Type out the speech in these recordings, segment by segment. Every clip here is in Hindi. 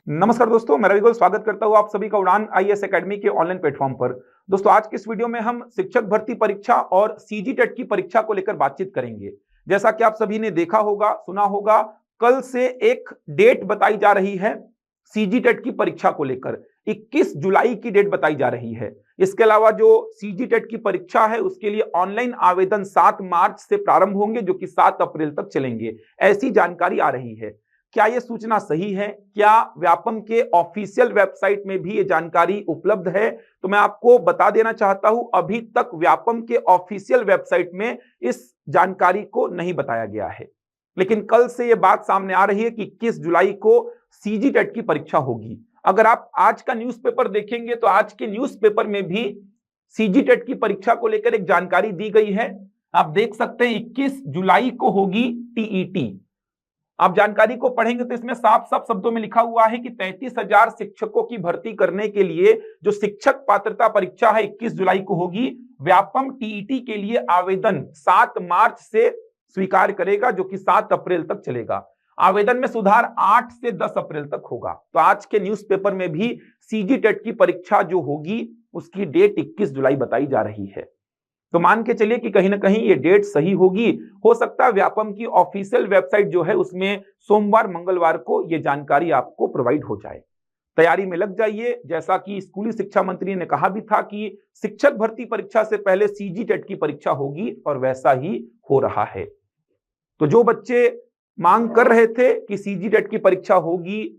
नमस्कार दोस्तों, मैं रवि गोयल स्वागत करता हूं आप सभी का उड़ान आईएएस एकेडमी के ऑनलाइन प्लेटफॉर्म पर। दोस्तों, आज की इस वीडियो में हम शिक्षक भर्ती परीक्षा और सीजीटेट की परीक्षा को लेकर बातचीत करेंगे। जैसा कि आप सभी ने देखा होगा, सुना होगा, कल से एक डेट बताई जा रही है सीजीटेट की परीक्षा को लेकर। 21 जुलाई की डेट बताई जा रही है। इसके अलावा जो सीजीटेट की परीक्षा है उसके लिए ऑनलाइन आवेदन 7 मार्च से प्रारंभ होंगे, जो कि 7 अप्रैल तक चलेंगे, ऐसी जानकारी आ रही है। क्या यह सूचना सही है? क्या व्यापम के ऑफिशियल वेबसाइट में भी ये जानकारी उपलब्ध है? तो मैं आपको बता देना चाहता हूं, अभी तक व्यापम के ऑफिशियल वेबसाइट में इस जानकारी को नहीं बताया गया है। लेकिन कल से यह बात सामने आ रही है कि 21 जुलाई को सीजीटेट की परीक्षा होगी। अगर आप आज का न्यूज़पेपर देखेंगे तो आज के न्यूज़पेपर में भी सीजीटेट की परीक्षा को लेकर एक जानकारी दी गई है। आप देख सकते हैं 21 जुलाई को होगी टीईटी। आप जानकारी को पढ़ेंगे तो इसमें साफ साफ शब्दों में लिखा हुआ है कि 33,000 शिक्षकों की भर्ती करने के लिए जो शिक्षक पात्रता परीक्षा है 21 जुलाई को होगी। व्यापम टीईटी के लिए आवेदन 7 मार्च से स्वीकार करेगा, जो कि 7 अप्रैल तक चलेगा। आवेदन में सुधार 8 से 10 अप्रैल तक होगा। तो आज के न्यूज़पेपर में भी सीजीटेट की परीक्षा जो होगी उसकी डेट 21 जुलाई बताई जा रही है। तो मान के चलिए कि कहीं ना कहीं ये डेट सही होगी। हो सकता है व्यापम की ऑफिशियल वेबसाइट जो है उसमें सोमवार मंगलवार को ये जानकारी आपको प्रोवाइड हो जाए। तैयारी में लग जाइए। जैसा कि स्कूली शिक्षा मंत्री ने कहा भी था कि शिक्षक भर्ती परीक्षा से पहले सीजीटेट की परीक्षा होगी, और वैसा ही हो रहा है। तो जो बच्चे मांग कर रहे थे कि सीजीटेट की परीक्षा होगी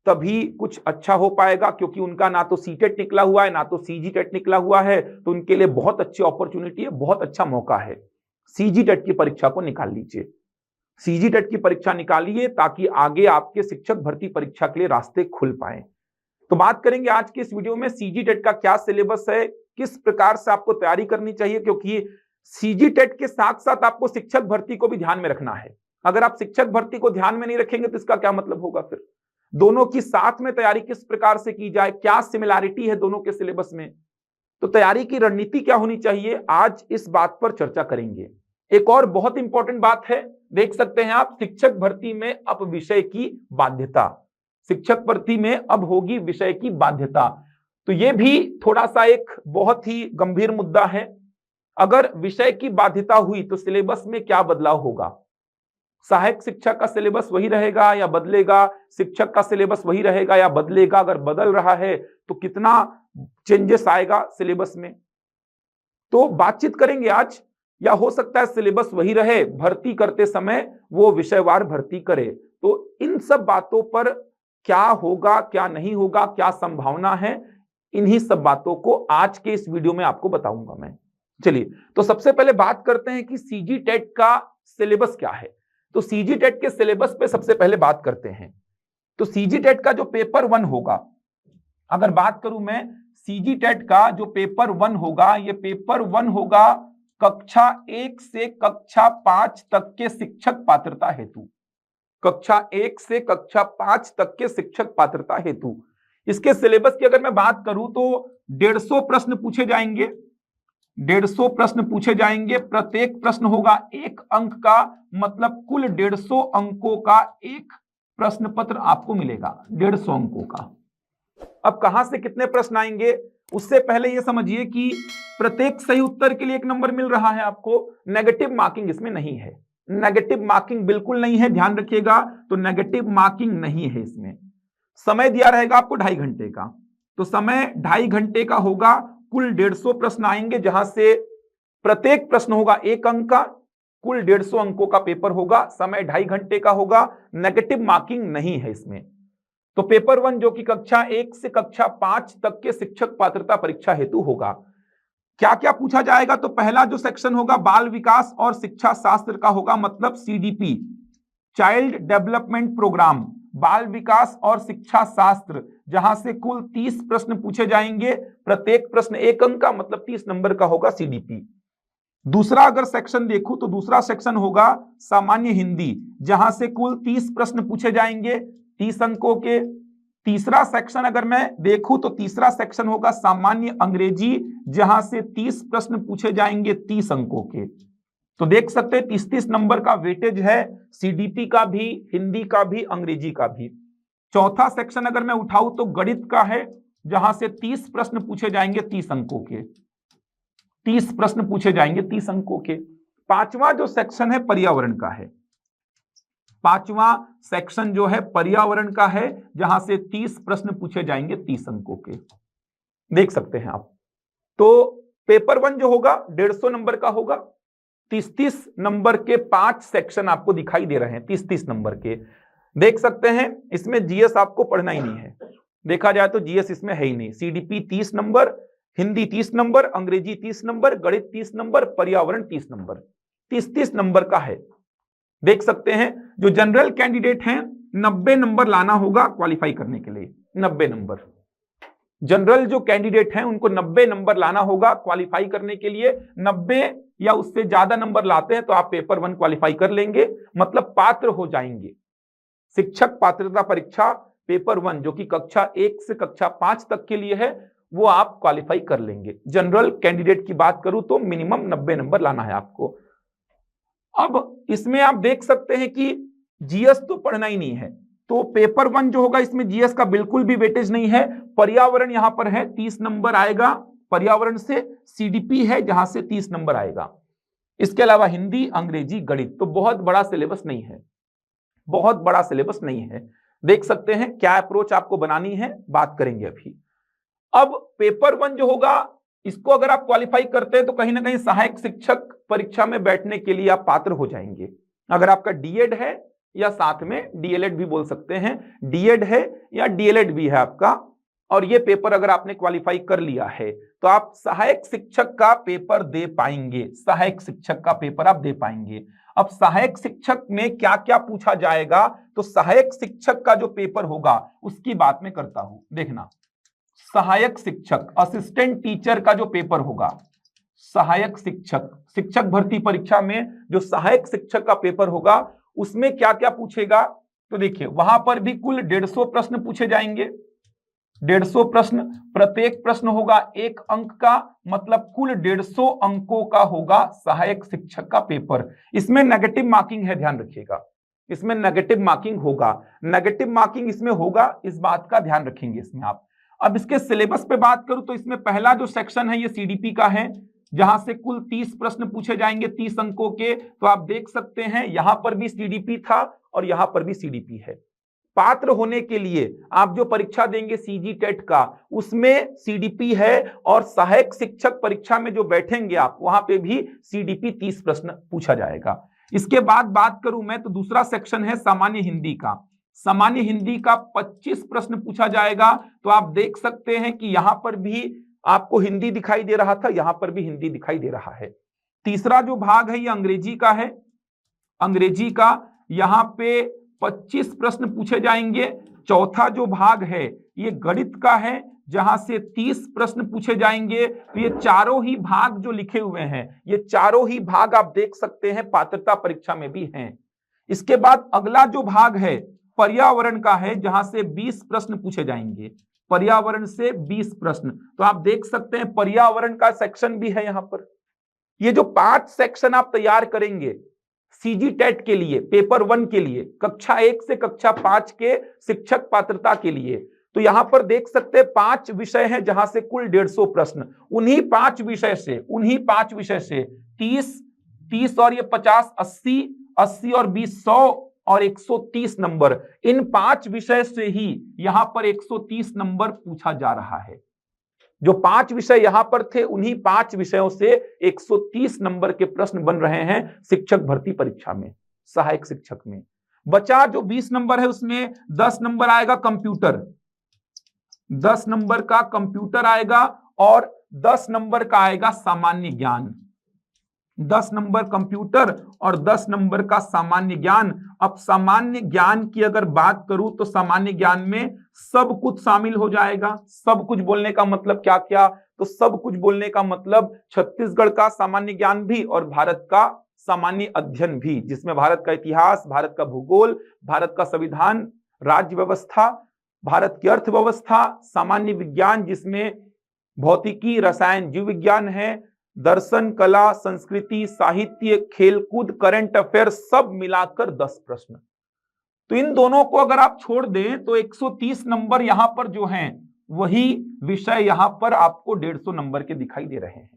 तभी कुछ अच्छा हो पाएगा, क्योंकि उनका ना तो सीटेट निकला हुआ है ना तो सीजीटेट निकला हुआ है, तो उनके लिए बहुत अच्छी अपॉर्चुनिटी है, बहुत अच्छा मौका है। सीजीटेट की परीक्षा को निकाल लीजिए, सीजीटेट की परीक्षा निकालिए, ताकि आगे आपके शिक्षक भर्ती परीक्षा के लिए रास्ते खुल पाए। तो बात करेंगे आज के इस वीडियो में सीजीटेट का क्या सिलेबस है, किस प्रकार से आपको तैयारी करनी चाहिए, क्योंकि सीजीटेट के साथ साथ आपको शिक्षक भर्ती को भी ध्यान में रखना है। अगर आप शिक्षक भर्ती को ध्यान में नहीं रखेंगे तो इसका क्या मतलब होगा? फिर दोनों की साथ में तैयारी किस प्रकार से की जाए, क्या सिमिलैरिटी है दोनों के सिलेबस में, तो तैयारी की रणनीति क्या होनी चाहिए, आज इस बात पर चर्चा करेंगे। एक और बहुत इंपॉर्टेंट बात है, देख सकते हैं आप, शिक्षक भर्ती में अब विषय की बाध्यता, शिक्षक भर्ती में अब होगी विषय की बाध्यता। तो यह भी थोड़ा सा एक बहुत ही गंभीर मुद्दा है। अगर विषय की बाध्यता हुई तो सिलेबस में क्या बदलाव होगा? सहायक शिक्षक का सिलेबस वही रहेगा या बदलेगा? शिक्षक का सिलेबस वही रहेगा या बदलेगा? अगर बदल रहा है तो कितना चेंजेस आएगा सिलेबस में, तो बातचीत करेंगे आज। या हो सकता है सिलेबस वही रहे, भर्ती करते समय वो विषयवार भर्ती करे। तो इन सब बातों पर क्या होगा, क्या नहीं होगा, क्या संभावना है, इन्हीं सब बातों को आज के इस वीडियो में आपको बताऊंगा मैं। चलिए, तो सबसे पहले बात करते हैं कि सीजीटेट का सिलेबस क्या है। तो सीजीटेट के सिलेबस पे सबसे पहले बात करते हैं। तो सीजीटेट का जो पेपर 1 होगा, अगर बात करूं मैं सीजीटेट का जो पेपर 1 होगा, ये पेपर 1 होगा कक्षा 1 से कक्षा 5 तक के शिक्षक पात्रता हेतु। कक्षा 1 से कक्षा 5 तक के शिक्षक पात्रता हेतु इसके सिलेबस की अगर मैं बात करूं तो 150 प्रश्न पूछे जाएंगे। 150 प्रश्न पूछे जाएंगे। प्रत्येक प्रश्न होगा 1 अंक का, मतलब कुल 150 अंकों का एक प्रश्न पत्र आपको मिलेगा, 150 अंकों का। अब कहां से कितने प्रश्न आएंगे, उससे पहले यह समझिए कि प्रत्येक सही उत्तर के लिए 1 नंबर मिल रहा है आपको। नेगेटिव मार्किंग इसमें नहीं है, नेगेटिव मार्किंग बिल्कुल नहीं है, ध्यान रखिएगा। तो नेगेटिव मार्किंग नहीं है इसमें। समय दिया रहेगा आपको 2.5 घंटे का, तो समय 2.5 घंटे का होगा। कुल 150 प्रश्न आएंगे, जहां से प्रत्येक प्रश्न होगा 1 अंक का, कुल 150 अंकों का पेपर होगा, समय 2.5 घंटे का होगा। नेगेटिव मार्किंग नहीं है इसमें। तो पेपर 1 जो कि कक्षा 1 से कक्षा 5 तक के शिक्षक पात्रता परीक्षा हेतु होगा, क्या क्या पूछा जाएगा? तो पहला जो सेक्शन होगा बाल विकास और शिक्षा शास्त्र का होगा, मतलब सीडीपी, चाइल्ड डेवलपमेंट प्रोग्राम, बाल विकास और शिक्षा शास्त्र, जहां से कुल 30 प्रश्न पूछे जाएंगे। प्रत्येक प्रश्न 1 अंक का, मतलब 30 नंबर का होगा सीडीपी। दूसरा अगर सेक्शन देखूं तो दूसरा सेक्शन होगा सामान्य हिंदी, जहां से कुल 30 प्रश्न पूछे जाएंगे 30 अंकों के। तीसरा सेक्शन अगर मैं देखूं तो तीसरा सेक्शन होगा सामान्य अंग्रेजी, जहां से 30 प्रश्न पूछे जाएंगे 30 अंकों के। तो देख सकते हैं 30-30 नंबर का वेटेज है सीडीपी का भी, हिंदी का भी, अंग्रेजी का भी। चौथा सेक्शन अगर मैं उठाऊं तो गणित का है, जहां से 30 प्रश्न पूछे जाएंगे 30 अंकों के, 30 प्रश्न पूछे जाएंगे 30 अंकों के। पांचवा जो सेक्शन है पर्यावरण का है, पांचवा सेक्शन जो है पर्यावरण का है, जहां से 30 प्रश्न पूछे जाएंगे 30 अंकों के, देख सकते हैं आप। तो पेपर 1 जो होगा 150 नंबर का होगा, 30-30 नंबर के 5 सेक्शन आपको दिखाई दे रहे हैं, 30-30 नंबर के, देख सकते हैं। इसमें जीएस आपको पढ़ना ही नहीं है, देखा जाए तो जीएस इसमें है ही नहीं। सीडीपी 30 नंबर, हिंदी 30 नंबर, अंग्रेजी 30 नंबर, गणित 30 नंबर, पर्यावरण 30 नंबर, 30-30 नंबर का है, देख सकते हैं। जो जनरल कैंडिडेट हैं 90 नंबर लाना होगा क्वालिफाई करने के लिए, 90 नंबर। जनरल जो कैंडिडेट हैं उनको 90 नंबर लाना होगा क्वालिफाई करने के लिए। 90 या उससे ज्यादा नंबर लाते हैं तो आप पेपर 1 क्वालिफाई कर लेंगे, मतलब पात्र हो जाएंगे। शिक्षक पात्रता परीक्षा पेपर 1 जो कि कक्षा 1 से कक्षा 5 तक के लिए है, वो आप क्वालिफाई कर लेंगे। जनरल कैंडिडेट की बात करूं तो मिनिमम 90 नंबर लाना है आपको। अब इसमें आप देख सकते हैं कि जीएस तो पढ़ना ही नहीं है, तो पेपर 1 जो होगा इसमें जीएस का बिल्कुल भी वेटेज नहीं है। पर्यावरण यहां पर है, 30 नंबर आएगा पर्यावरण से। सीडीपी है जहां से 30 नंबर आएगा। इसके अलावा हिंदी, अंग्रेजी, गणित, तो बहुत बड़ा सिलेबस नहीं है, बहुत बड़ा सिलेबस नहीं है। देख सकते हैं क्या अप्रोच आपको बनानी है, बात करेंगे अभी। अब पेपर 1 जो होगा इसको अगर आप क्वालिफाई करते हैं तो कहीं ना कहीं सहायक शिक्षक परीक्षा में बैठने के लिए आप पात्र हो जाएंगे। अगर आपका डीएड है या साथ में डीएलएड भी बोल सकते हैं, डीएड है या डीएलएड भी है आपका, और ये पेपर अगर आपने क्वालिफाई कर लिया है तो आप सहायक शिक्षक का पेपर दे पाएंगे, सहायक शिक्षक का पेपर आप दे पाएंगे। अब सहायक शिक्षक में क्या क्या पूछा जाएगा, तो सहायक शिक्षक का जो पेपर होगा उसकी बात मैं करता हूं। देखना, सहायक शिक्षक, असिस्टेंट टीचर का जो पेपर होगा, सहायक शिक्षक, शिक्षक भर्ती परीक्षा में जो सहायक शिक्षक का पेपर होगा उसमें क्या क्या पूछेगा, तो देखिए वहां पर भी कुल 150 प्रश्न पूछे जाएंगे। 150 प्रश्न, प्रत्येक प्रश्न होगा 1 अंक का, मतलब कुल 150 अंकों का होगा सहायक शिक्षक का पेपर। इसमें नेगेटिव मार्किंग है, ध्यान रखिएगा, इसमें नेगेटिव मार्किंग होगा, नेगेटिव मार्किंग इसमें होगा, इस बात का ध्यान रखेंगे इसमें आप। अब इसके सिलेबस पे बात करूं तो इसमें पहला जो सेक्शन है ये सीडीपी का है, जहां से कुल 30 प्रश्न पूछे जाएंगे 30 अंकों के। तो आप देख सकते हैं यहां पर भी सीडीपी था और यहां पर भी सीडीपी है। पात्र होने के लिए आप जो परीक्षा देंगे सीजी टेट का, उसमें सीडीपी है, और सहायक शिक्षक परीक्षा में जो बैठेंगे आप वहां पे भी सीडीपी 30 प्रश्न पूछा जाएगा। इसके बाद बात करूं मैं तो दूसरा सेक्शन है सामान्य हिंदी का। सामान्य हिंदी का 25 प्रश्न पूछा जाएगा। तो आप देख सकते हैं कि यहां पर भी आपको हिंदी दिखाई दे रहा था, यहां पर भी हिंदी दिखाई दे रहा है। तीसरा जो भाग है ये अंग्रेजी का है, अंग्रेजी का यहां पे 25 प्रश्न पूछे जाएंगे। चौथा जो भाग है ये गणित का है, जहां से 30 प्रश्न पूछे जाएंगे। तो ये चारों ही भाग जो लिखे हुए हैं, ये चारों ही भाग आप देख सकते हैं पात्रता परीक्षा में भी हैं। इसके बाद अगला जो भाग है पर्यावरण का है, जहां से 20 प्रश्न पूछे जाएंगे, पर्यावरण से 20 प्रश्न। तो आप देख सकते हैं पर्यावरण का सेक्शन भी है यहां पर। ये जो 5 सेक्शन आप तैयार करेंगे सीजी टेट के लिए, पेपर 1 के लिए, कक्षा 1 से कक्षा 5 के शिक्षक पात्रता के लिए, तो यहां पर देख सकते हैं 5 विषय हैं जहां से कुल 150 प्रश्न। उन्हीं 5 विषय से 30 और ये 50, 80 और 20, 100 और 130 नंबर, इन 5 विषय से ही यहां पर 130 नंबर पूछा जा रहा है। जो 5 विषय यहां पर थे उन्हीं 5 विषयों से 130 नंबर के प्रश्न बन रहे हैं शिक्षक भर्ती परीक्षा में, सहायक शिक्षक में। बचा जो 20 नंबर है उसमें 10 नंबर आएगा कंप्यूटर, 10 नंबर का कंप्यूटर आएगा, और 10 नंबर का आएगा सामान्य ज्ञान। 10 नंबर कंप्यूटर और 10 नंबर का सामान्य ज्ञान। अब सामान्य ज्ञान की अगर बात करूं तो सामान्य ज्ञान में सब कुछ शामिल हो जाएगा। सब कुछ बोलने का मतलब क्या क्या, तो सब कुछ बोलने का मतलब छत्तीसगढ़ का सामान्य ज्ञान भी और भारत का सामान्य अध्ययन भी, जिसमें भारत का इतिहास, भारत का भूगोल, भारत का संविधान, राज्य व्यवस्था, भारत की अर्थव्यवस्था, सामान्य विज्ञान जिसमें भौतिकी, रसायन, जीव विज्ञान है, दर्शन, कला, संस्कृति, साहित्य, खेलकूद, करंट अफेयर, सब मिलाकर 10 प्रश्न। तो इन दोनों को अगर आप छोड़ दें तो 130 नंबर यहां पर जो हैं वही विषय यहां पर आपको 150 नंबर के दिखाई दे रहे हैं।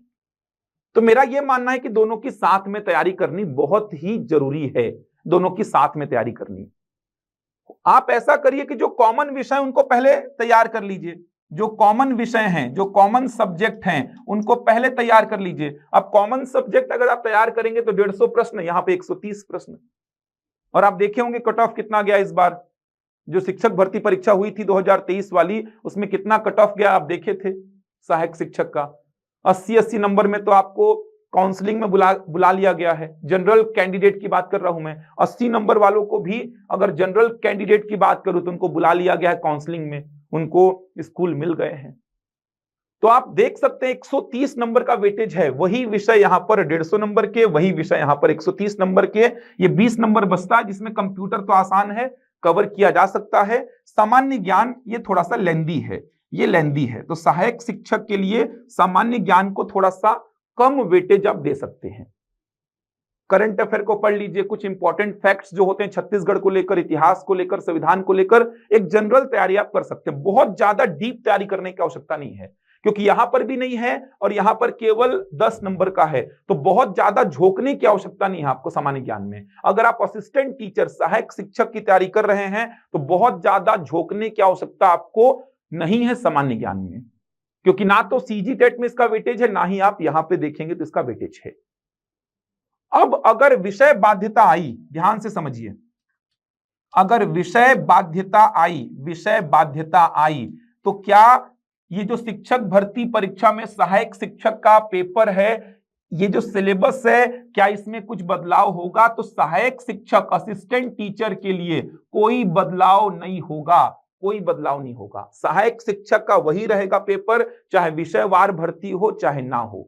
तो मेरा यह मानना है कि दोनों की साथ में तैयारी करनी बहुत ही जरूरी है, दोनों की साथ में तैयारी करनी। आप ऐसा करिए कि जो कॉमन विषय उनको पहले तैयार कर लीजिए, जो कॉमन विषय हैं, जो कॉमन सब्जेक्ट हैं, उनको पहले तैयार कर लीजिए। अब कॉमन सब्जेक्ट अगर आप तैयार करेंगे तो 150 प्रश्न, यहां पे 130 प्रश्न। और आप देखे होंगे कट ऑफ कितना गया इस बार, जो शिक्षक भर्ती परीक्षा हुई थी 2023 वाली, उसमें कितना कट ऑफ गया आप देखे थे सहायक शिक्षक का। 80-80 नंबर में तो आपको काउंसलिंग में बुला लिया गया है। जनरल कैंडिडेट की बात कर रहा हूं मैं, 80 नंबर वालों को भी अगर जनरल कैंडिडेट की बात करूं तो उनको बुला लिया गया है काउंसलिंग में, उनको स्कूल मिल गए हैं। तो आप देख सकते हैं 130 नंबर का वेटेज है, वही विषय यहां पर 150 नंबर के, वही विषय यहां पर 130 नंबर के। ये 20 नंबर बचता है जिसमें कंप्यूटर तो आसान है, कवर किया जा सकता है। सामान्य ज्ञान ये थोड़ा सा लेंदी है, ये लेंदी है। तो सहायक शिक्षक के लिए सामान्य ज्ञान को थोड़ा सा कम वेटेज आप दे सकते हैं। करंट अफेयर को पढ़ लीजिए, कुछ इंपॉर्टेंट फैक्ट्स जो होते हैं छत्तीसगढ़ को लेकर, इतिहास को लेकर, संविधान को लेकर, एक जनरल तैयारी आप कर सकते हैं। बहुत ज्यादा डीप तैयारी करने की आवश्यकता नहीं है, क्योंकि यहां पर भी नहीं है और यहां पर केवल 10 नंबर का है, तो बहुत ज्यादा झोंकने की आवश्यकता नहीं है आपको सामान्य ज्ञान में। अगर आप असिस्टेंट टीचर, सहायक शिक्षक की तैयारी कर रहे हैं तो बहुत ज्यादा झोंकने की आवश्यकता आपको नहीं है सामान्य ज्ञान में, क्योंकि ना तो सीजी टेट में इसका वेटेज है, ना ही आप यहां पे देखेंगे तो इसका वेटेज है। अब अगर विषय बाध्यता आई, ध्यान से समझिए, अगर विषय बाध्यता आई, विषय बाध्यता आई तो क्या ये जो शिक्षक भर्ती परीक्षा में सहायक शिक्षक का पेपर है, ये जो सिलेबस है, क्या इसमें कुछ बदलाव होगा? तो सहायक शिक्षक, असिस्टेंट टीचर के लिए कोई बदलाव नहीं होगा, कोई बदलाव नहीं होगा। सहायक शिक्षक का वही रहेगा पेपर, चाहे विषयवार भर्ती हो चाहे ना हो,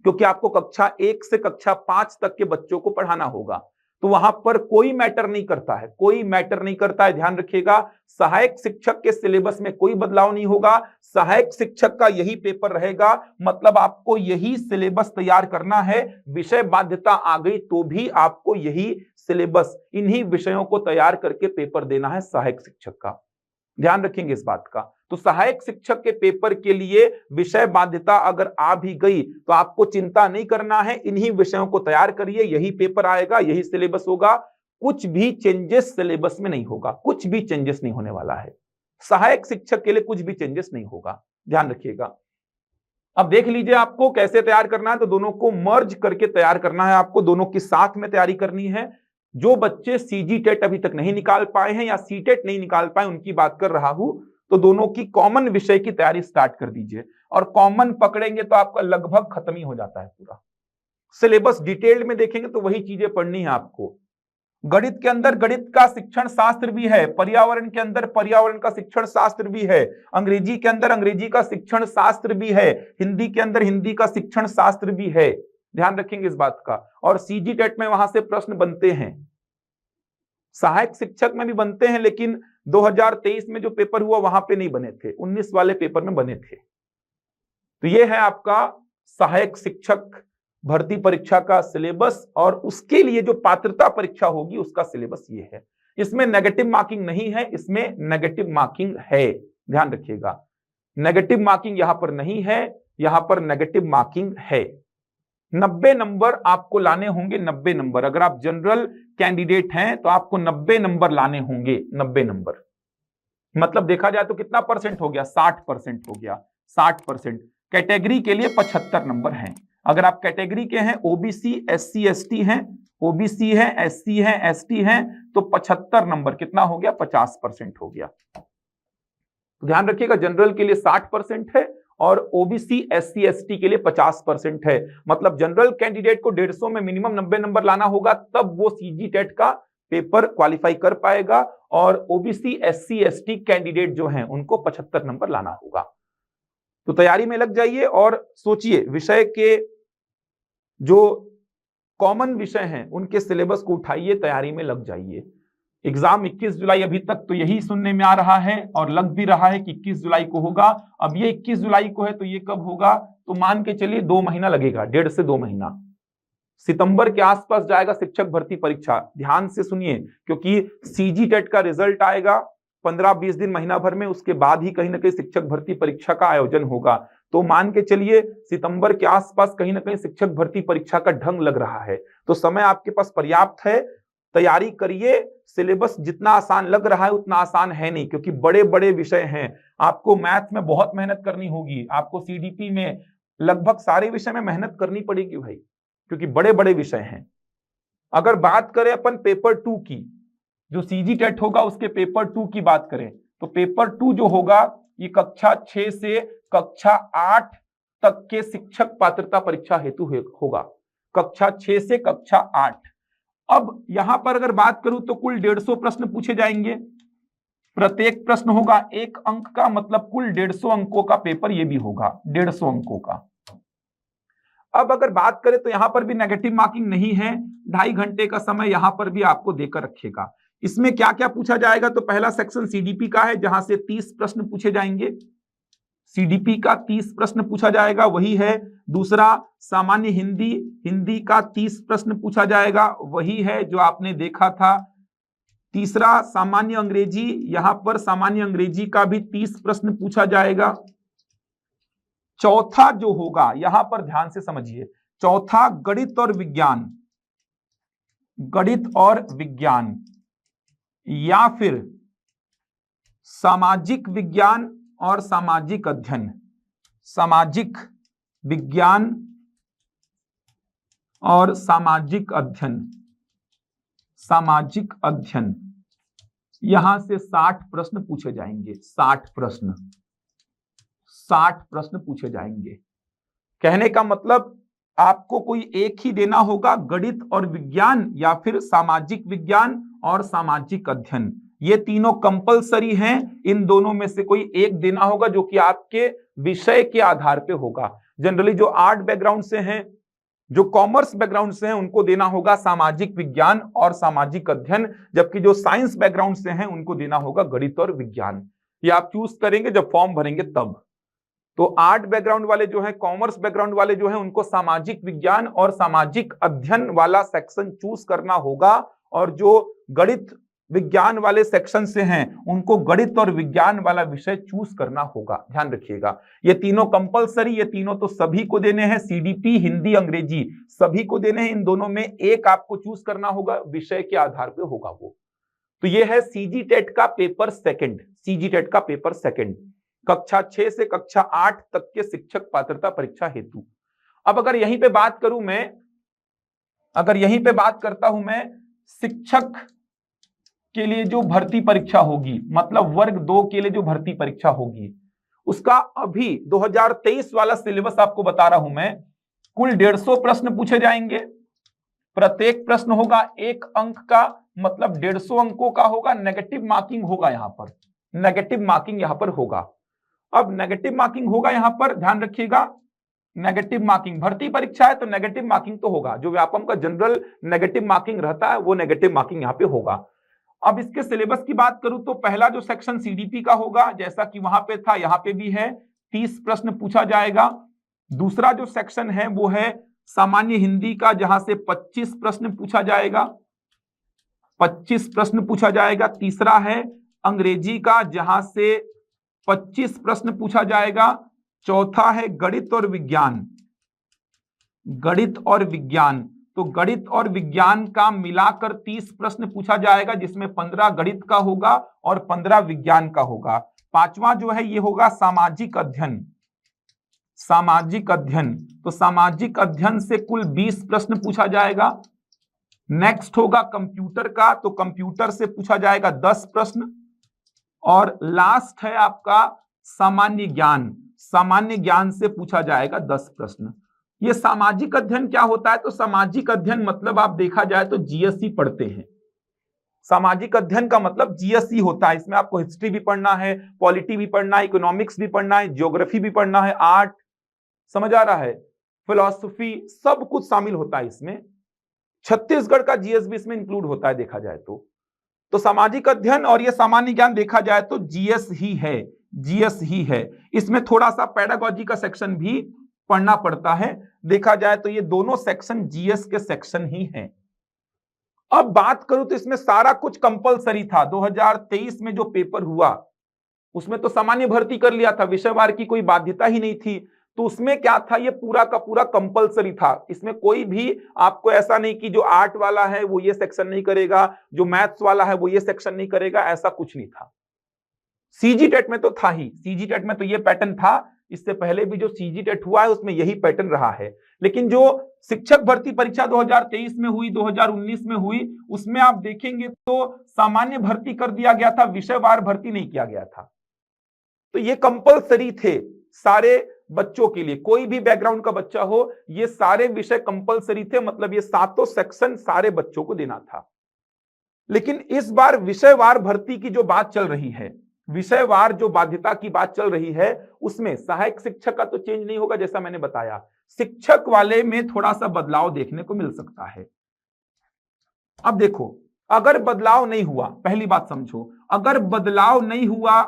क्योंकि आपको कक्षा 1 से कक्षा 5 तक के बच्चों को पढ़ाना होगा। तो वहां पर कोई मैटर नहीं करता है, कोई मैटर नहीं करता है, ध्यान रखिएगा। सहायक शिक्षक के सिलेबस में कोई बदलाव नहीं होगा, सहायक शिक्षक का यही पेपर रहेगा, मतलब आपको यही सिलेबस तैयार करना है। विषय बाध्यता आ गई तो भी आपको यही सिलेबस, इन्हीं विषयों को तैयार करके पेपर देना है सहायक शिक्षक का, ध्यान रखेंगे इस बात का। तो सहायक शिक्षक के पेपर के लिए विषय बाध्यता अगर आ भी गई तो आपको चिंता नहीं करना है, इन्हीं विषयों को तैयार करिए, यही पेपर आएगा, यही सिलेबस होगा, कुछ भी चेंजेस सिलेबस में नहीं होगा, कुछ भी चेंजेस नहीं होने वाला है। सहायक शिक्षक के लिए कुछ भी चेंजेस नहीं होगा, ध्यान रखिएगा। अब देख लीजिए आपको कैसे तैयार करना है, तो दोनों को मर्ज करके तैयार करना है, आपको दोनों की साथ में तैयारी करनी है। जो बच्चे सीजी टेट अभी तक नहीं निकाल पाए हैं या सी टेट नहीं निकाल पाए, उनकी बात कर रहा हूं, तो दोनों की कॉमन विषय की तैयारी स्टार्ट कर दीजिए। और कॉमन पकड़ेंगे तो आपका लगभग खत्म ही हो जाता है पूरा सिलेबस। डिटेल्ड में देखेंगे तो वही चीजें पढ़नी है आपको। गणित के अंदर गणित का शिक्षण शास्त्र भी है, पर्यावरण के अंदर पर्यावरण का शिक्षण शास्त्र भी है, अंग्रेजी के अंदर अंग्रेजी का शिक्षण शास्त्र भी है, हिंदी के अंदर हिंदी का शिक्षण शास्त्र भी है, ध्यान रखेंगे इस बात का। और सीजी टेट में वहां से प्रश्न बनते हैं, सहायक शिक्षक में भी बनते हैं, लेकिन 2023 में जो पेपर हुआ वहां पे नहीं बने थे, 19 वाले पेपर में बने थे। तो ये है आपका सहायक शिक्षक भर्ती परीक्षा का सिलेबस, और उसके लिए जो पात्रता परीक्षा होगी उसका सिलेबस ये है। इसमें नेगेटिव मार्किंग नहीं है, इसमें नेगेटिव मार्किंग है, ध्यान रखिएगा। नेगेटिव मार्किंग यहां पर नहीं है, यहां पर नेगेटिव मार्किंग है। 90 नंबर आपको लाने होंगे, 90 नंबर। अगर आप जनरल कैंडिडेट हैं तो आपको 90 नंबर लाने होंगे, 90 नंबर। मतलब देखा जाए तो कितना परसेंट हो गया, 60% हो गया, 60%। कैटेगरी के लिए 75 नंबर हैं। अगर आप कैटेगरी के हैं, ओबीसी, एससी, एसटी हैं, ओबीसी है, एससी है, एसटी हैं, तो 75 नंबर कितना हो गया, 50% हो गया। तो ध्यान रखिएगा, जनरल के लिए 60% है और ओबीसी, एससी, एसटी के लिए 50% है। मतलब जनरल कैंडिडेट को 150 में मिनिमम 90 नंबर लाना होगा, तब वो सीजी टेट का पेपर क्वालिफाई कर पाएगा। और ओबीसी, एससी, एसटी कैंडिडेट जो हैं उनको 75 नंबर लाना होगा। तो तैयारी में लग जाइए और सोचिए, विषय के जो कॉमन विषय हैं उनके सिलेबस को उठाइए, तैयारी में लग जाइए। एग्जाम 21 जुलाई अभी तक तो यही सुनने में आ रहा है और लग भी रहा है कि 21 जुलाई को होगा। अब ये 21 जुलाई को है तो ये कब होगा, तो मान के चलिए 2 महीना लगेगा, 1.5 से 2 महीना। सितंबर के आसपास जाएगा शिक्षक भर्ती परीक्षा। ध्यान से सुनिए, क्योंकि सीजी टेट का रिजल्ट आएगा 15-20 दिन, महीना भर में, उसके बाद ही कहीं ना कहीं शिक्षक भर्ती परीक्षा का आयोजन होगा। तो मान के चलिए सितंबर के आसपास कहीं ना कहीं शिक्षक भर्ती परीक्षा का ढंग लग रहा है। तो समय आपके पास पर्याप्त है, तैयारी करिए। सिलेबस जितना आसान लग रहा है उतना आसान है नहीं, क्योंकि बड़े बड़े विषय हैं। आपको मैथ में बहुत मेहनत करनी होगी, आपको सीडीपी में लगभग सारे विषय में मेहनत करनी पड़ेगी भाई, क्योंकि बड़े बड़े विषय हैं। अगर बात करें अपन पेपर 2 की, जो सीजी टेट होगा उसके पेपर 2 की बात करें, तो पेपर 2 जो होगा ये कक्षा 6 से कक्षा 8 तक के शिक्षक पात्रता परीक्षा हेतु होगा। कक्षा 6 से कक्षा 8। अब यहां पर अगर बात करूं तो कुल 150 प्रश्न पूछे जाएंगे। प्रत्येक प्रश्न होगा 1 अंक का, मतलब कुल 150 अंकों का पेपर ये भी होगा, 150 अंकों का। अब अगर बात करें तो यहां पर भी नेगेटिव मार्किंग नहीं है, 2.5 घंटे का समय यहां पर भी आपको देकर रखेगा। इसमें क्या क्या पूछा जाएगा, तो पहला सेक्शन सीडीपी का है, जहां से 30 प्रश्न पूछे जाएंगे। सीडीपी का 30 प्रश्न पूछा जाएगा, वही है। दूसरा सामान्य हिंदी, हिंदी का 30 प्रश्न पूछा जाएगा, वही है जो आपने देखा था। तीसरा सामान्य अंग्रेजी, यहां पर सामान्य अंग्रेजी का भी 30 प्रश्न पूछा जाएगा। चौथा जो होगा, यहां पर ध्यान से समझिए, चौथा गणित और विज्ञान, गणित और विज्ञान या फिर सामाजिक विज्ञान और सामाजिक अध्ययन, सामाजिक विज्ञान और सामाजिक अध्ययन, सामाजिक अध्ययन, यहां से 60 प्रश्न पूछे जाएंगे। 60 प्रश्न, 60 प्रश्न पूछे जाएंगे। कहने का मतलब आपको कोई एक ही देना होगा, गणित और विज्ञान या फिर सामाजिक विज्ञान और सामाजिक अध्ययन। ये तीनों कंपलसरी हैं, इन दोनों में से कोई एक देना होगा, जो कि आपके विषय के आधार पे होगा। जनरली जो आर्ट बैकग्राउंड से हैं, जो कॉमर्स बैकग्राउंड से हैं, उनको देना होगा सामाजिक विज्ञान और सामाजिक अध्ययन, जबकि जो साइंस बैकग्राउंड से हैं उनको देना होगा गणित और विज्ञान। ये आप चूज करेंगे जब फॉर्म भरेंगे तब। तो आर्ट बैकग्राउंड वाले जो है, कॉमर्स बैकग्राउंड वाले जो है, उनको सामाजिक विज्ञान और सामाजिक अध्ययन वाला सेक्शन चूज करना होगा, और जो गणित विज्ञान वाले सेक्शन से हैं उनको गणित और विज्ञान वाला विषय चूज करना होगा। ध्यान रखिएगा, ये तीनों कंपलसरी, ये तीनों तो सभी को देने हैं। सीडीपी, हिंदी, अंग्रेजी सभी को देने हैं। इन दोनों में एक आपको चूज करना होगा, विषय के आधार पे होगा वो। तो ये है सीजी टेट का पेपर सेकंड, सीजी टेट का पेपर सेकंड, कक्षा 6 से कक्षा 8 तक के शिक्षक पात्रता परीक्षा हेतु। अब अगर यहीं पे बात करूं मैं, अगर यहीं पे बात करता हूं मैं शिक्षक के लिए जो भर्ती परीक्षा होगी, मतलब वर्ग 2 के लिए जो भर्ती परीक्षा होगी, उसका अभी 2023 वाला सिलेबस आपको बता रहा हूं मैं। कुल 150 प्रश्न पूछे जाएंगे। प्रत्येक प्रश्न होगा 1 अंक का, मतलब 150 अंकों का होगा। नेगेटिव मार्किंग होगा यहां पर, नेगेटिव मार्किंग यहां पर होगा। अब नेगेटिव मार्किंग होगा यहां पर, ध्यान रखिएगा, नेगेटिव मार्किंग, भर्ती परीक्षा है तो नेगेटिव मार्किंग तो होगा। जो व्यापम का जनरल नेगेटिव मार्किंग रहता है वो नेगेटिव मार्किंग यहां पे होगा। अब इसके सिलेबस की बात करूं तो पहला जो सेक्शन सीडीपी का होगा, जैसा कि वहां पे था यहां पे भी है, 30 प्रश्न पूछा जाएगा। दूसरा जो सेक्शन है वो है सामान्य हिंदी का, जहां से 25 प्रश्न पूछा जाएगा, 25 प्रश्न पूछा जाएगा। तीसरा है अंग्रेजी का, जहां से 25 प्रश्न पूछा जाएगा। चौथा है गणित और विज्ञान, गणित और विज्ञान, तो गणित और विज्ञान का मिलाकर 30 प्रश्न पूछा जाएगा, जिसमें 15 गणित का होगा और 15 विज्ञान का होगा। पांचवा जो है ये होगा सामाजिक अध्ययन, सामाजिक अध्ययन, तो सामाजिक अध्ययन से कुल 20 प्रश्न पूछा जाएगा। नेक्स्ट होगा कंप्यूटर का, तो कंप्यूटर से पूछा जाएगा 10 प्रश्न। और लास्ट है आपका सामान्य ज्ञान, सामान्य ज्ञान से पूछा जाएगा 10 प्रश्न। ये सामाजिक अध्ययन क्या होता है, तो सामाजिक अध्ययन मतलब आप देखा जाए तो जीएसई पढ़ते हैं। सामाजिक अध्ययन का मतलब जीएसई होता है। इसमें आपको हिस्ट्री भी पढ़ना है, पॉलिटी भी पढ़ना है, इकोनॉमिक्स भी पढ़ना है, ज्योग्राफी भी पढ़ना है, आर्ट, समझ आ रहा है, फिलॉसफी, सब कुछ शामिल होता है इसमें। छत्तीसगढ़ का जीएस भी इसमें इंक्लूड होता है देखा जाए तो सामाजिक अध्ययन और ये सामान्य ज्ञान देखा जाए तो जीएस ही है, जीएस ही है। इसमें थोड़ा सा पेडागॉजी का सेक्शन भी पढ़ना पड़ता है। देखा जाए तो ये दोनों सेक्शन जीएस के सेक्शन ही हैं। अब बात करूं तो इसमें सारा कुछ कंपलसरी था। 2023 में जो पेपर हुआ उसमें तो सामान्य भर्ती कर लिया था, विषयवार की कोई बाध्यता ही नहीं थी। तो उसमें क्या था, ये पूरा का पूरा कंपलसरी था। इसमें कोई भी आपको ऐसा नहीं कि जो आर्ट वाला है वो ये सेक्शन नहीं करेगा, जो मैथ्स वाला है वो ये सेक्शन नहीं करेगा, ऐसा कुछ नहीं था। सीजी टेट में तो था ही, सीजी टेट में तो ये पैटर्न था। इससे पहले भी जो सीजी टेट हुआ है उसमें यही पैटर्न रहा है। लेकिन जो शिक्षक भर्ती परीक्षा 2023 में हुई, 2019 में हुई, उसमें आप देखेंगे तो सामान्य भर्ती कर दिया गया था, विषयवार भर्ती नहीं किया गया था। तो ये कंपलसरी थे सारे बच्चों के लिए, कोई भी बैकग्राउंड का बच्चा हो, ये सारे विषय कंपलसरी थे। मतलब ये सातों सेक्शन सारे बच्चों को देना था। लेकिन इस बार विषयवार भर्ती की जो बात चल रही है, विषयवार जो बाध्यता की बात चल रही है, उसमें सहायक शिक्षक का तो चेंज नहीं होगा, जैसा मैंने बताया। शिक्षक वाले में थोड़ा सा बदलाव देखने को मिल सकता है। अब देखो, अगर बदलाव नहीं हुआ, पहली बात समझो, अगर बदलाव नहीं हुआ,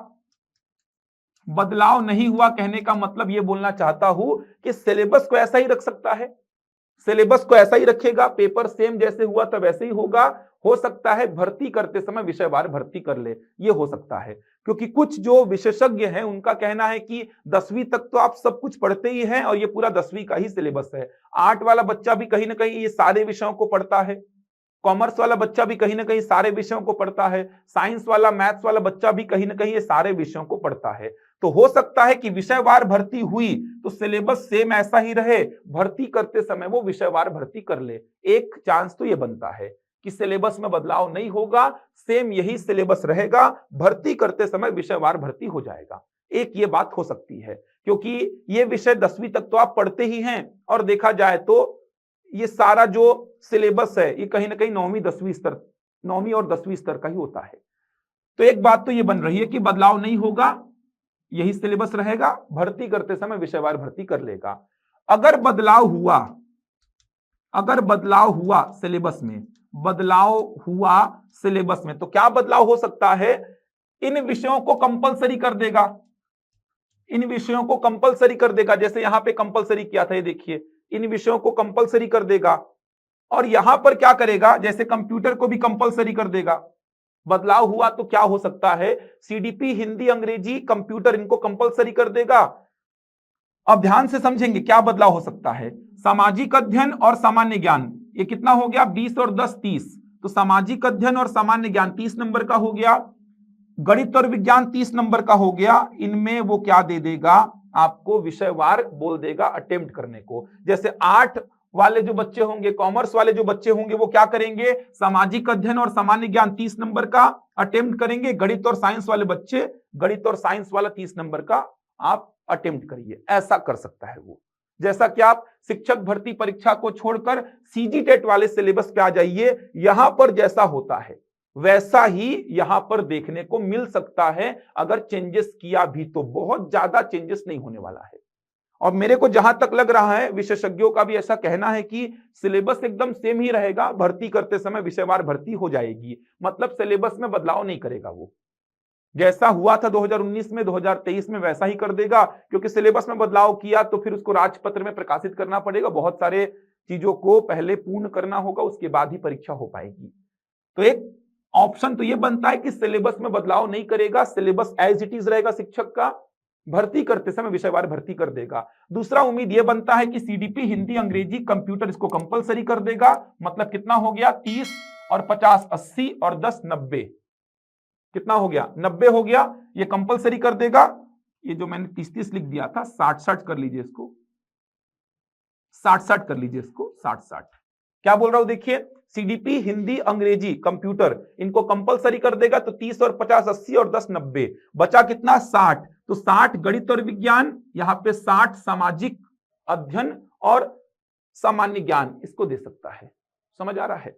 बदलाव नहीं हुआ कहने का मतलब यह बोलना चाहता हूं कि सिलेबस को ऐसा ही रख सकता है, सिलेबस को ऐसा ही रखेगा, पेपर सेम जैसे हुआ था वैसे ही होगा। हो सकता है भर्ती करते समय विषयवार भर्ती कर ले, ये हो सकता है। क्योंकि कुछ जो विशेषज्ञ हैं उनका कहना है कि 10वीं तक तो आप सब कुछ पढ़ते ही हैं और ये पूरा 10वीं का ही सिलेबस है। आर्ट वाला बच्चा भी कहीं ना कहीं ये सारे विषयों को पढ़ता है, कॉमर्स वाला बच्चा भी कहीं ना कहीं सारे विषयों को पढ़ता है, साइंस वाला मैथ्स वाला बच्चा भी कहीं ना कहीं ये सारे विषयों को पढ़ता है। तो हो सकता है कि विषयवार भर्ती हुई तो सिलेबस सेम ऐसा ही रहे, भर्ती करते समय वो विषयवार भर्ती कर ले। एक चांस तो ये बनता है कि सिलेबस में बदलाव नहीं होगा, सेम यही सिलेबस रहेगा, भर्ती करते समय विषयवार भर्ती हो जाएगा। एक ये बात हो सकती है, क्योंकि ये विषय 10वीं तक तो आप पढ़ते ही हैं और देखा जाए तो ये सारा जो सिलेबस है ये कहीं ना कहीं 9वीं 10वीं स्तर, 9वीं और 10वीं स्तर का ही होता है। तो एक बात तो ये बन रही है कि बदलाव नहीं होगा, यही सिलेबस रहेगा, भर्ती करते समय विषयवार भर्ती कर लेगा। अगर बदलाव हुआ, अगर बदलाव हुआ सिलेबस में, बदलाव हुआ सिलेबस में, तो क्या बदलाव हो सकता है, इन विषयों को कंपलसरी कर देगा, इन विषयों को कंपलसरी कर देगा। जैसे यहां पे कंपलसरी किया था, ये देखिए, इन विषयों को कंपलसरी कर देगा। और यहां पर क्या करेगा, जैसे कंप्यूटर को भी कंपलसरी कर देगा। बदलाव हुआ तो क्या हो सकता है, सीडीपी हिंदी अंग्रेजी कंप्यूटर इनको कंपलसरी कर देगा। अब ध्यान से समझेंगे क्या बदलाव हो सकता है। सामाजिक अध्ययन और सामान्य ज्ञान, ये कितना हो गया, 20 और 10 30। तो सामाजिक अध्ययन और सामान्य ज्ञान 30 नंबर का हो गया, गणित और विज्ञान 30 नंबर का हो गया। इनमें वो क्या दे देगा, आपको विषयवार बोल देगा अटेम्प्ट करने को। जैसे आर्ट वाले जो बच्चे होंगे, कॉमर्स वाले जो बच्चे होंगे, वो क्या करेंगे, सामाजिक अध्ययन और सामान्य ज्ञान 30 नंबर का अटेम्प्ट करेंगे। गणित और साइंस वाले बच्चे गणित और साइंस वाला 30 नंबर का आप अटेम्प्ट करिए, ऐसा कर सकता है वो। जैसा कि आप शिक्षक भर्ती परीक्षा को छोड़कर सीजी टेट वाले सिलेबस पे आ जाइए, यहां पर जैसा होता है वैसा ही यहां पर देखने को मिल सकता है। अगर चेंजेस किया भी तो बहुत ज्यादा चेंजेस नहीं होने वाला है। और मेरे को जहां तक लग रहा है, विशेषज्ञों का भी ऐसा कहना है कि सिलेबस एकदम सेम ही रहेगा, भर्ती करते समय विषयवार भर्ती हो जाएगी। मतलब सिलेबस में बदलाव नहीं करेगा वो, जैसा हुआ था 2019 में 2023 में वैसा ही कर देगा। क्योंकि सिलेबस में बदलाव किया तो फिर उसको राजपत्र में प्रकाशित करना पड़ेगा, बहुत सारे चीजों को पहले पूर्ण करना होगा, उसके बाद ही परीक्षा हो पाएगी। तो एक ऑप्शन तो ये बनता है कि सिलेबस में बदलाव नहीं करेगा, सिलेबस एज इट इज रहेगा शिक्षक का, भर्ती करते समय विषयवार भर्ती कर देगा। दूसरा उम्मीद यह बनता है कि सीडीपी हिंदी अंग्रेजी कंप्यूटर इसको कंपलसरी कर देगा। मतलब कितना हो गया, 30 और 50 80 और 10 90, कितना हो गया, 90 हो गया। ये कंपलसरी कर देगा। ये जो मैंने 30-30 लिख दिया था, 60-60 कर लीजिए इसको, 60-60 कर लीजिए इसको, 60-60। क्या बोल रहा हूं देखिए, सीडीपी हिंदी अंग्रेजी कंप्यूटर इनको कंपलसरी कर देगा। तो 30 और 50 80 और 10 90, बचा कितना, 60। तो 60 गणित और विज्ञान, यहां पे 60 सामाजिक अध्ययन और सामान्य ज्ञान इसको दे सकता है। समझ आ रहा है।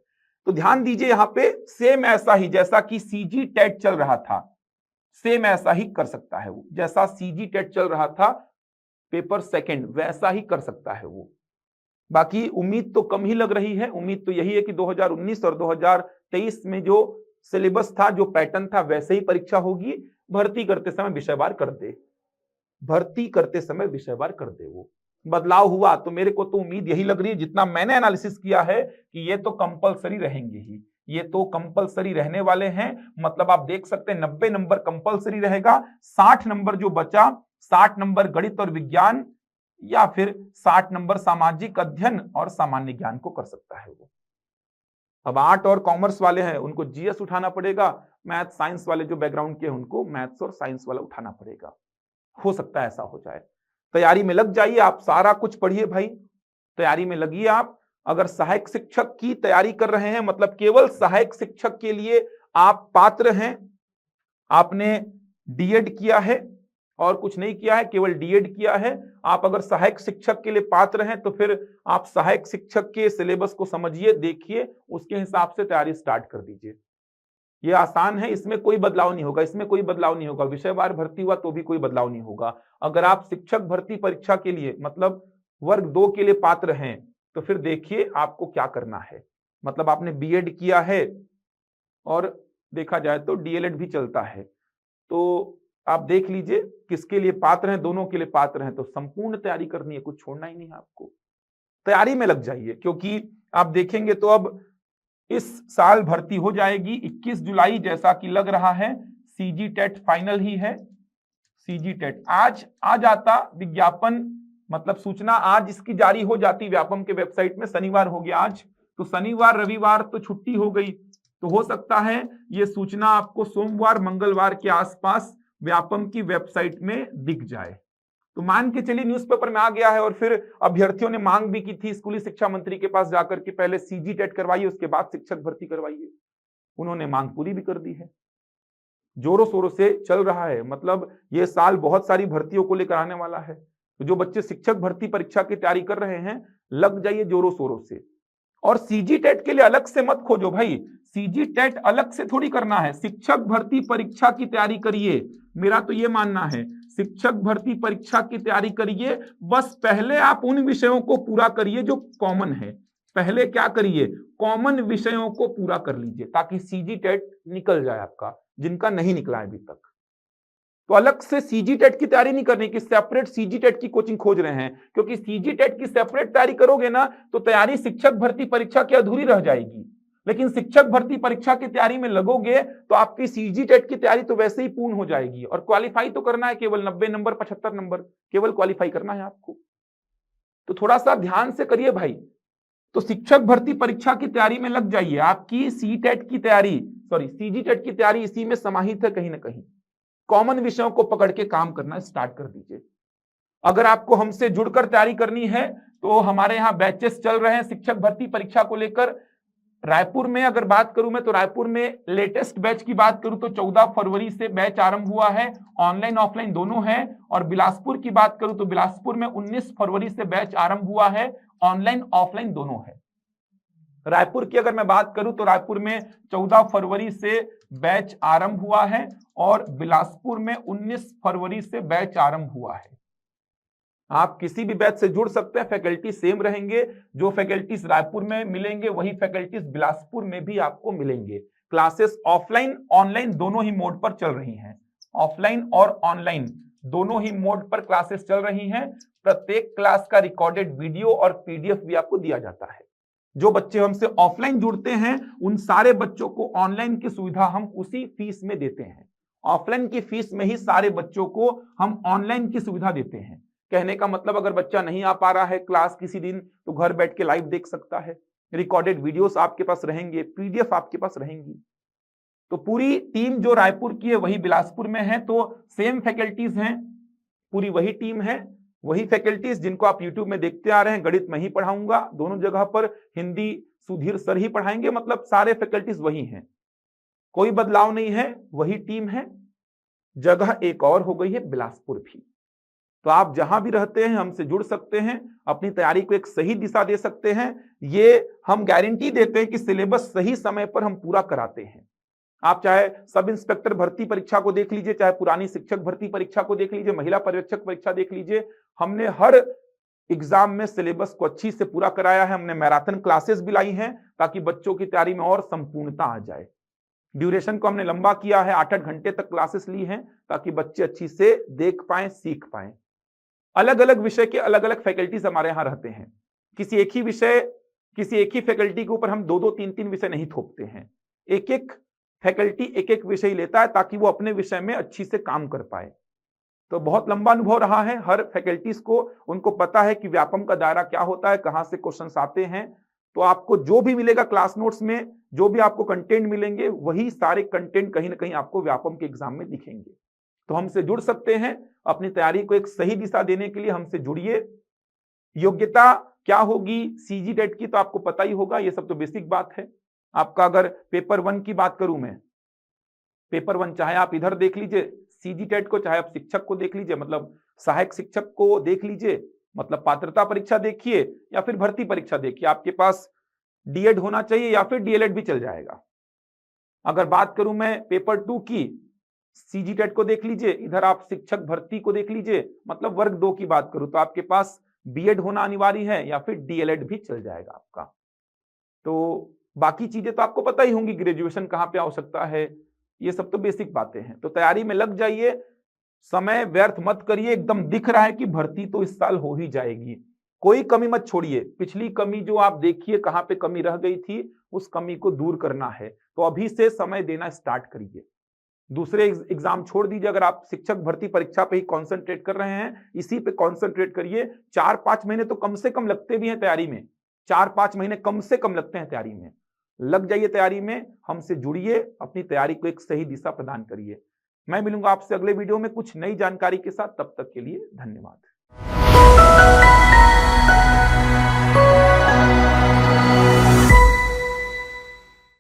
तो ध्यान दीजिए, यहां पे सेम ऐसा ही जैसा कि सीजी टेट चल रहा था, सेम ऐसा ही कर सकता है वो। जैसा सीजी टेट चल रहा था पेपर सेकंड, वैसा ही कर सकता है वो। बाकी उम्मीद तो कम ही लग रही है। उम्मीद तो यही है कि 2019 और 2023 में जो सिलेबस था, जो पैटर्न था, वैसे ही परीक्षा होगी। भर्ती करते समय विषयवार कर दे, भर्ती करते समय विषयवार कर दे वो। बदलाव हुआ तो मेरे को तो उम्मीद यही लग रही है, जितना मैंने एनालिसिस किया है, कि ये तो कंपलसरी रहेंगे ही, ये तो कंपलसरी रहने वाले हैं। मतलब आप देख सकते हैं 90 नंबर कंपलसरी रहेगा, 60 नंबर जो बचा, 60 नंबर गणित और विज्ञान या फिर 60 नंबर सामाजिक अध्ययन और सामान्य ज्ञान को कर सकता है वो। अब आर्ट और कॉमर्स वाले हैं उनको जीएस उठाना पड़ेगा, मैथ साइंस वाले जो बैकग्राउंड के हैं उनको मैथ्स और साइंस वाला उठाना पड़ेगा। हो सकता है ऐसा हो जाए। तैयारी में लग जाइए आप, सारा कुछ पढ़िए भाई, तैयारी में लगिए आप। अगर सहायक शिक्षक की तैयारी कर रहे हैं, मतलब केवल सहायक शिक्षक के लिए आप पात्र हैं, आपने डीएड किया है और कुछ नहीं किया है, केवल डीएड किया है, आप अगर सहायक शिक्षक के लिए पात्र हैं तो फिर आप सहायक शिक्षक के सिलेबस को समझिए, देखिए, उसके हिसाब से तैयारी स्टार्ट कर दीजिए। ये आसान है, इसमें कोई बदलाव नहीं होगा, इसमें कोई बदलाव नहीं होगा। विषयवार भर्ती हुआ तो भी कोई बदलाव नहीं होगा। अगर आप शिक्षक भर्ती परीक्षा के लिए मतलब वर्ग 2 के लिए पात्र हैं तो फिर देखिए आपको क्या करना है। मतलब आपने बीएड किया है और देखा जाए तो डीएलएड भी चलता है, तो आप देख लीजिए किसके लिए पात्र हैं, दोनों के लिए पात्र हैं तो संपूर्ण तैयारी करनी है, कुछ छोड़ना ही नहीं है आपको। तैयारी में लग जाइए, क्योंकि आप देखेंगे तो अब इस साल भर्ती हो जाएगी 21 जुलाई जैसा कि लग रहा है। सीजी टेट फाइनल ही है। सीजी टेट आज आ जाता विज्ञापन, मतलब सूचना आज इसकी जारी हो जाती व्यापम के वेबसाइट में। शनिवार हो गया आज, तो शनिवार रविवार तो छुट्टी हो गई, तो हो सकता है ये सूचना आपको सोमवार मंगलवार के आसपास व्यापम की वेबसाइट में दिख जाए। तो मान के चलिए न्यूज़पेपर में आ गया है और फिर अभ्यर्थियों ने मांग भी की थी स्कूली शिक्षा मंत्री के पास जाकर के पहले सीजी टेट करवाइए, उसके बाद शिक्षक भर्ती करवाइए। उन्होंने मांग पूरी भी कर दी है, जोरों शोरों से चल रहा है। मतलब ये साल बहुत सारी भर्तियों को लेकर आने वाला है, तो जो बच्चे शिक्षक भर्ती परीक्षा की तैयारी कर रहे हैं लग जाइए जोरों शोरों से। और सीजी टेट के लिए अलग से मत खोजो भाई, सीजी टेट अलग से थोड़ी करना है, शिक्षक भर्ती परीक्षा की तैयारी करिए। मेरा तो ये मानना है शिक्षक भर्ती परीक्षा की तैयारी करिए, बस पहले आप उन विषयों को पूरा करिए जो कॉमन है। पहले क्या करिए, कॉमन विषयों को पूरा कर लीजिए ताकि सीजी टेट निकल जाए आपका, जिनका नहीं निकला है अभी तक। तो अलग से सीजी टेट की तैयारी नहीं करनी कि सेपरेट सीजी टेट की कोचिंग खोज रहे हैं, क्योंकि सीजी टेट की सेपरेट तैयारी करोगे ना तो तैयारी शिक्षक भर्ती परीक्षा की अधूरी रह जाएगी। लेकिन शिक्षक भर्ती परीक्षा की तैयारी में लगोगे तो आपकी सीजी टेट की तैयारी तो वैसे ही पूर्ण हो जाएगी। और क्वालिफाई तो करना है, केवल 90 नंबर 75 नंबर केवल क्वालिफाई करना है आपको। तो थोड़ा सा ध्यान से करिए भाई। तो शिक्षक भर्ती परीक्षा की तैयारी में लग जाइए। आपकी सी टेट की तैयारी, सॉरी सीजी टेट की तैयारी इसी में समाहित है कहीं ना कहीं। कॉमन विषयों को पकड़ के काम करना स्टार्ट कर दीजिए। अगर आपको हमसे जुड़कर तैयारी करनी है तो हमारे यहाँ बैचेस चल रहे हैं शिक्षक भर्ती परीक्षा को लेकर। रायपुर में अगर बात करूं मैं तो रायपुर में लेटेस्ट बैच की बात करूं तो 14 फरवरी से बैच आरंभ हुआ है, ऑनलाइन ऑफलाइन दोनों है। और बिलासपुर की बात करूं तो बिलासपुर में 19 फरवरी से बैच आरंभ हुआ है, ऑनलाइन ऑफलाइन दोनों है। रायपुर की अगर मैं बात करूं तो रायपुर में 14 फरवरी से बैच आरंभ हुआ है और बिलासपुर में 19 फरवरी से बैच आरंभ हुआ है। आप किसी भी बैच से जुड़ सकते हैं, फैकल्टी सेम रहेंगे। जो फैकल्टीज रायपुर में मिलेंगे वही फैकल्टीज बिलासपुर में भी आपको मिलेंगे। क्लासेस ऑफलाइन ऑनलाइन दोनों ही मोड पर चल रही हैं, ऑफलाइन और ऑनलाइन दोनों ही मोड पर क्लासेस चल रही हैं। प्रत्येक क्लास का रिकॉर्डेड वीडियो और पीडीएफ भी आपको दिया जाता है। जो बच्चे हमसे ऑफलाइन जुड़ते हैं उन सारे बच्चों को ऑनलाइन की सुविधा हम उसी फीस में देते हैं। ऑफलाइन की फीस में ही सारे बच्चों को हम ऑनलाइन की सुविधा देते हैं। कहने का मतलब अगर बच्चा नहीं आ पा रहा है क्लास किसी दिन तो घर बैठ के लाइव देख सकता है, रिकॉर्डेड वीडियोस आपके पास रहेंगे, पीडीएफ आपके पास रहेंगी। तो पूरी टीम जो रायपुर की है वही बिलासपुर में है, तो सेम फैकल्टीज हैं, पूरी वही टीम है, वही फैकल्टीज जिनको आप यूट्यूब में देखते आ रहे हैं। गणित में ही पढ़ाऊंगा दोनों जगह पर, हिंदी सुधीर सर ही पढ़ाएंगे, मतलब सारे फैकल्टीज वही हैं, कोई बदलाव नहीं है, वही टीम है। जगह एक और हो गई है बिलासपुर भी। तो आप जहां भी रहते हैं हमसे जुड़ सकते हैं, अपनी तैयारी को एक सही दिशा दे सकते हैं। ये हम गारंटी देते हैं कि सिलेबस सही समय पर हम पूरा कराते हैं। आप चाहे सब इंस्पेक्टर भर्ती परीक्षा को देख लीजिए, चाहे पुरानी शिक्षक भर्ती परीक्षा को देख लीजिए, महिला पर्यवेक्षक परीक्षा देख लीजिए, हमने हर एग्जाम में सिलेबस को अच्छी से पूरा कराया है। हमने मैराथन क्लासेस भी लाई हैं ताकि बच्चों की तैयारी में और संपूर्णता आ जाए। ड्यूरेशन को हमने लंबा किया है, 8-8 घंटे तक क्लासेस ली हैं ताकि बच्चे अच्छी से देख पाएं, सीख पाएं। अलग अलग विषय के अलग अलग फैकल्टीज हमारे यहाँ रहते हैं। किसी एक ही फैकल्टी के ऊपर हम दो दो तीन तीन विषय नहीं थोपते हैं। एक एक फैकल्टी एक एक विषय लेता है ताकि वो अपने विषय में अच्छी से काम कर पाए। तो बहुत लंबा अनुभव रहा है हर फैकल्टीज को, उनको पता है कि व्यापम का दायरा क्या होता है, कहां से क्वेश्चंस आते हैं। तो आपको जो भी मिलेगा क्लास नोट्स में, जो भी आपको कंटेंट मिलेंगे, वही सारे कंटेंट कहीं ना कहीं आपको व्यापम के एग्जाम में दिखेंगे। तो हमसे जुड़ सकते हैं, अपनी तैयारी को एक सही दिशा देने के लिए हमसे जुड़िए। योग्यता क्या होगी सीजी टेट की तो आपको पता ही होगा, ये सब तो बेसिक बात है। आपका अगर पेपर 1 की बात करूं मैं, पेपर 1 चाहे आप इधर देख लीजिए सीजी टेट को, चाहे आप शिक्षक को देख लीजिए, मतलब सहायक शिक्षक को देख लीजिए, मतलब पात्रता परीक्षा देखिए या फिर भर्ती परीक्षा देखिए, आपके पास डीएड होना चाहिए या फिर डीएलएड भी चल जाएगा। अगर बात करूं मैं पेपर 2 की, सीजी टेट को देख लीजिए, इधर आप शिक्षक भर्ती को देख लीजिए, मतलब वर्ग 2 की बात करूं तो आपके पास बीएड होना अनिवार्य है या फिर डीएलएड भी चल जाएगा आपका। तो बाकी चीजें तो आपको पता ही होंगी, ग्रेजुएशन कहां पे आवश्यकता है, ये सब तो बेसिक बातें हैं। तो तैयारी में लग जाइए, समय व्यर्थ मत करिए। एकदम दिख रहा है कि भर्ती तो इस साल हो ही जाएगी, कोई कमी मत छोड़िए। पिछली कमी जो आप देखिए कहां पे कमी रह गई थी, उस कमी को दूर करना है, तो अभी से समय देना स्टार्ट करिए। दूसरे एग्जाम छोड़ दीजिए, अगर आप शिक्षक भर्ती परीक्षा पे ही कॉन्सेंट्रेट कर रहे हैं, इसी पे कॉन्सेंट्रेट करिए। 4-5 महीने तो कम से कम लगते भी हैं तैयारी में, 4-5 महीने कम से कम लगते हैं तैयारी में। लग जाइए तैयारी में, हमसे जुड़िए, अपनी तैयारी को एक सही दिशा प्रदान करिए। मैं मिलूंगा आपसे अगले वीडियो में कुछ नई जानकारी के साथ, तब तक के लिए धन्यवाद।